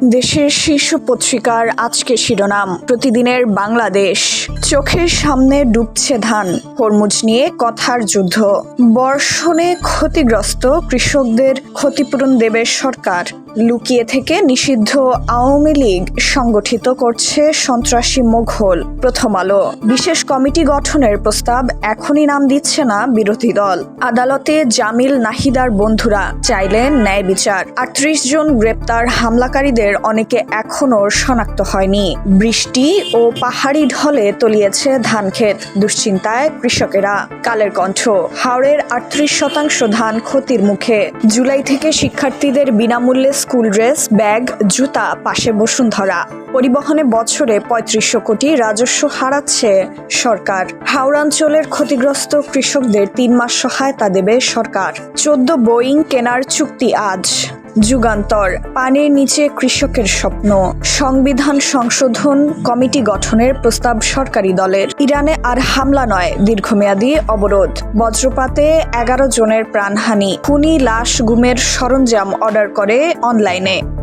দেশের শীর্ষ পত্রিকার আজকে শিরোনাম, প্রতিদিনের বাংলাদেশ। চোখের সামনে ডুবছে ধান, হরমুজ নিয়ে কথার যুদ্ধ। বর্ষণে ক্ষতিগ্রস্ত কৃষকদের ক্ষতিপূরণ দেবে সরকার। লুকিয়ে থেকে নিষিদ্ধ আওয়ামী লীগ সংগঠিত করছে সন্ত্রাসী মোঘল। প্রথম আলো। বিশেষ কমিটি গঠনের প্রস্তাব এখনই নাম দিচ্ছে না বিরোধী দল। আদালতে জামিল নাহিদার বন্ধুরা চাইলেন ন্যায় বিচার। ৩৮ জন গ্রেপ্তার হামলাকারীদের অনেকে এখনও শনাক্ত হয়নি। বৃষ্টি ও পাহাড়ি ঢলে তলিয়েছে ধানক্ষেত, দুশ্চিন্তায় কৃষকেরা। কালের কণ্ঠ। হাওড়ের ৩৮% ধান ক্ষতির মুখে। জুলাই থেকে শিক্ষার্থীদের বিনামূল্যে স্কুল ড্রেস, ব্যাগ, জুতা, পাশে বসুন্ধরা। পরিবহনে বছরে ৩৫০০ কোটি রাজস্ব হারাচ্ছে সরকার। হাওড়াঞ্চলের ক্ষতিগ্রস্ত কৃষকদের ৩ মাস সহায়তা দেবে সরকার। ১৪ বোয়িং কেনার চুক্তি আজ। যুগান্তর। পানির নিচে কৃষকের স্বপ্ন। সংবিধান সংশোধন কমিটি গঠনের প্রস্তাব সরকারি দলের। ইরানে আর হামলা নয়, দীর্ঘমেয়াদী অবরোধ। বজ্রপাতে ১১ জনের প্রাণহানি। খুনি লাশ গুমের সরঞ্জাম অর্ডার করে অনলাইনে।